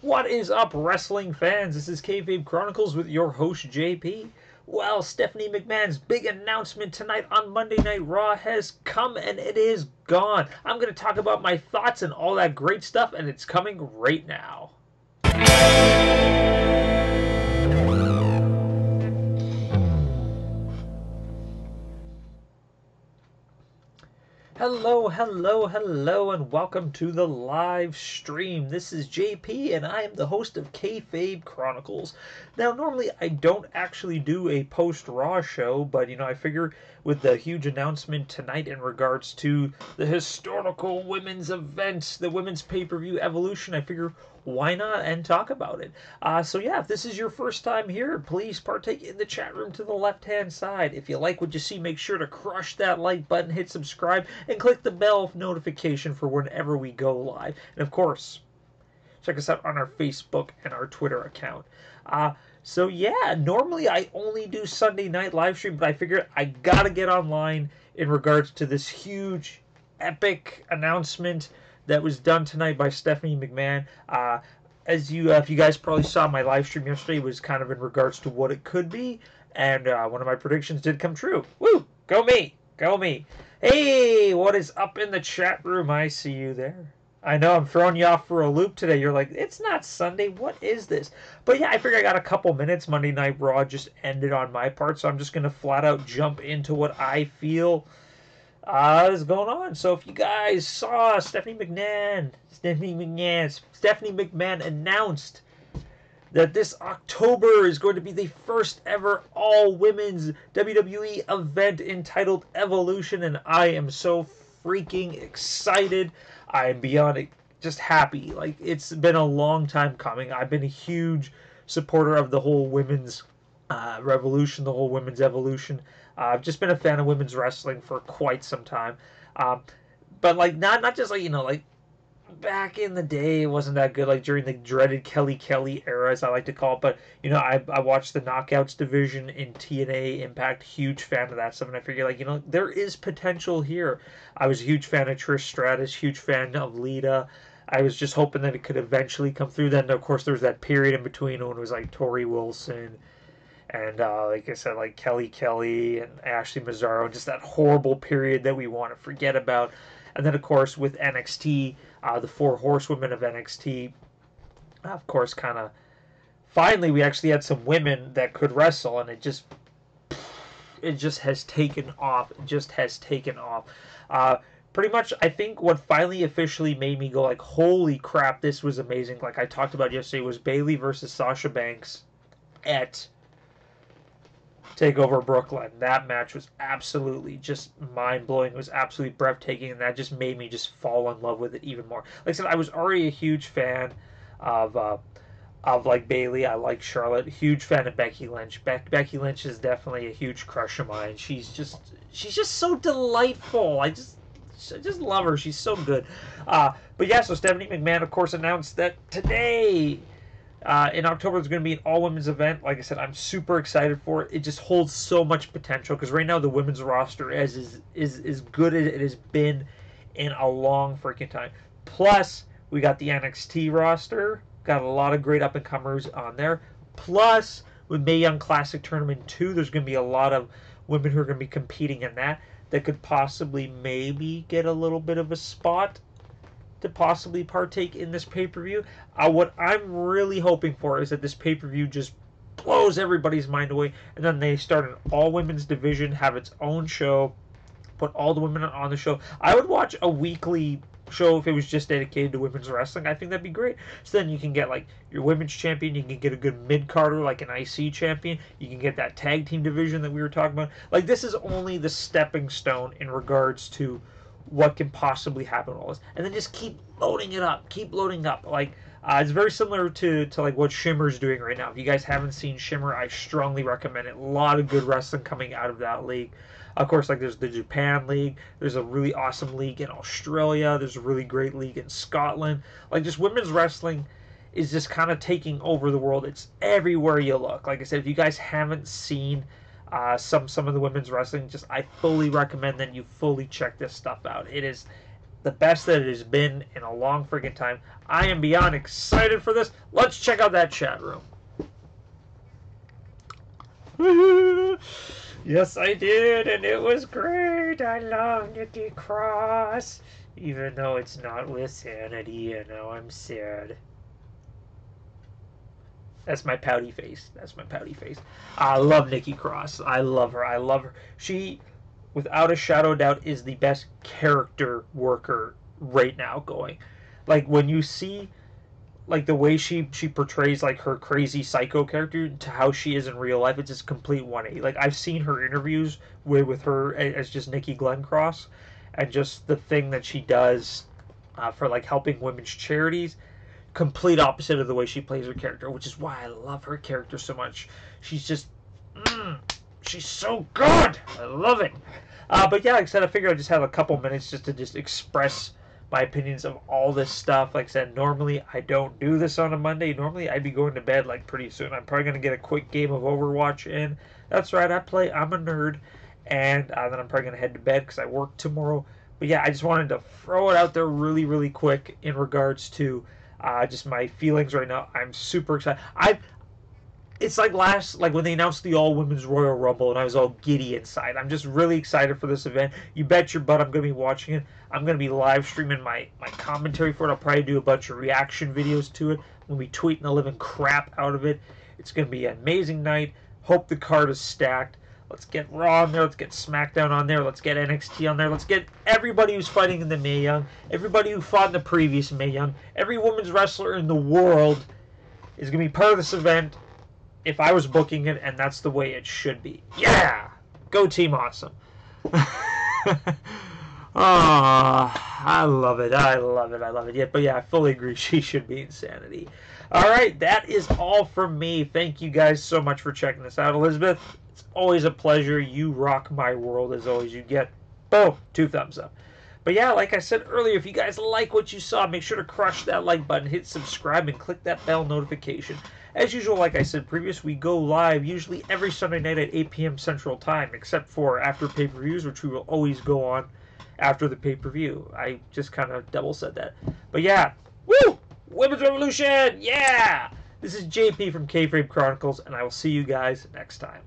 What is up, wrestling fans? This is Kayfabe Chronicles with your host, JP. Well, Stephanie McMahon's big announcement tonight on Monday Night Raw has come and it is gone. I'm going to talk about my thoughts and all that great stuff, and it's coming right now. Hello, and welcome to the live stream. This is JP, and I am the host of Kayfabe Chronicles. Now, normally I don't actually do a post-Raw show, but, I figure with the huge announcement tonight in regards to the historical women's events, the women's pay-per-view Evolution, I figure why not and talk about it. So yeah, if this is your first time here, please partake in the chat room to the left-hand side. If you like what you see, make sure to crush that like button, hit subscribe, and click the bell notification for whenever we go live. And of course, check us out on our Facebook and our Twitter account. So yeah, normally I only do Sunday night live stream, but I figured I gotta get online in regards to this huge, epic announcement that was done tonight by Stephanie McMahon. If you guys probably saw my live stream yesterday, was kind of in regards to what it could be, and one of my predictions did come true. Woo! Go me! Go me! Hey, what is up in the chat room? I see you there. I know I'm throwing you off for a loop today. You're like, it's not Sunday. What is this? But yeah, I figure I got a couple minutes. Monday Night Raw just ended on my part, so I'm just going to flat out jump into what I feel is going on. So if you guys saw Stephanie McMahon announced that this October is going to be the first ever all-women's WWE event entitled Evolution, and I am so freaking excited. I am beyond just happy. Like, it's been a long time coming. I've been a huge supporter of the whole women's revolution, the whole women's evolution. I've just been a fan of women's wrestling for quite some time. But like not just like back in the day, it wasn't that good, like during the dreaded Kelly era, as I like to call it. But I watched the Knockouts division in TNA Impact, huge fan of that stuff, and I figured there is potential here. I was a huge fan of Trish Stratus, huge fan of Lita. I was just hoping that it could eventually come through. Then of course there was that period in between when it was like Tori Wilson and like I said, like Kelly and Ashley Mazzaro, just that horrible period that we want to forget about. And then of course with NXT, the four horsewomen of NXT, of course, kind of finally we actually had some women that could wrestle, and it just has taken off. It just has taken off. Pretty much, I think what finally officially made me go like, holy crap, this was amazing. Like I talked about yesterday, was Bayley versus Sasha Banks at Takeover Brooklyn. That match was absolutely just mind-blowing. It was absolutely breathtaking, and that just made me just fall in love with it even more. Like I said, I was already a huge fan of like Bayley. I like Charlotte. Huge fan of Becky Lynch. Becky Lynch is definitely a huge crush of mine. She's just so delightful. I just love her. She's so good. But yeah, so Stephanie McMahon, of course, announced that today, in October, there's going to be an all-women's event. Like I said, I'm super excited for it. It just holds so much potential because right now the women's roster is as good as it has been in a long freaking time. Plus, we got the NXT roster. Got a lot of great up-and-comers on there. Plus, with Mae Young Classic Tournament 2, there's going to be a lot of women who are going to be competing in that could possibly maybe get a little bit of a spot to possibly partake in this pay-per-view. What I'm really hoping for is that this pay-per-view just blows everybody's mind away, and then they start an all-women's division, have its own show, put all the women on the show. I would watch a weekly show if it was just dedicated to women's wrestling. I think that'd be great. So then you can get like your women's champion, you can get a good mid-carder like an IC champion, you can get that tag team division that we were talking about. Like, this is only the stepping stone in regards to what can possibly happen with all this, and then just keep loading it up, keep loading up. Like it's very similar to like what Shimmer's doing right now. If you guys haven't seen Shimmer, I strongly recommend it. A lot of good wrestling coming out of that league. Of course, like there's the Japan League, there's a really awesome league in Australia, there's a really great league in Scotland. Like, just women's wrestling is just kind of taking over the world. It's everywhere you look. Like I said, if you guys haven't seen some of the women's wrestling, I fully recommend that you fully check this stuff out. It is the best that it has been in a long freaking time. I am beyond excited for this. Let's check out that chat room. Yes, I did, and it was great. I love Nikki Cross, even though it's not with Sanity, and now I'm sad. That's my pouty face. That's my pouty face. I love Nikki Cross. I love her. I love her. She, without a shadow of doubt, is the best character worker right now going. Like, when you see, like, the way she portrays, like, her crazy psycho character to how she is in real life, it's just complete 180. Like, I've seen her interviews with her as just Nikki Glenncross, and just the thing that she does for, like, helping women's charities. Complete opposite of the way she plays her character, which is why I love her character so much. She's just, she's so good. I love it. But yeah, like I said, I figured I'd just have a couple minutes just to just express my opinions of all this stuff. Like I said, normally I don't do this on a Monday. Normally I'd be going to bed like pretty soon. I'm probably gonna get a quick game of Overwatch in. That's right, I play. I'm a nerd, and then I'm probably gonna head to bed because I work tomorrow. But yeah, I just wanted to throw it out there really, really quick in regards to just my feelings right now. I'm super excited. It's like like when they announced the all women's Royal Rumble, and I was all giddy inside. I'm just really excited for this event. You bet your butt I'm going to be watching it. I'm going to be live streaming my commentary for it. I'll probably do a bunch of reaction videos to it. I'm going to be tweeting the living crap out of it. It's going to be an amazing night. Hope the card is stacked. Let's get Raw on there. Let's get SmackDown on there. Let's get NXT on there. Let's get everybody who's fighting in the Mae Young. Everybody who fought in the previous Mae Young. Every women's wrestler in the world is going to be part of this event if I was booking it, and that's the way it should be. Yeah! Go Team Awesome. I love it. I love it. I love it. Yeah, but yeah, I fully agree. She should be Insanity. All right, that is all from me. Thank you guys so much for checking this out. Elizabeth, it's always a pleasure. You rock my world as always. You get, boom, 2 thumbs up. But yeah, like I said earlier, if you guys like what you saw, make sure to crush that like button, hit subscribe, and click that bell notification. As usual, like I said previous, we go live usually every Sunday night at 8 p.m. Central Time, except for after pay-per-views, which we will always go on after the pay-per-view. I just kind of double said that. But yeah, woo! Women's Revolution! Yeah! This is JP from Kayfabe Chronicles, and I will see you guys next time.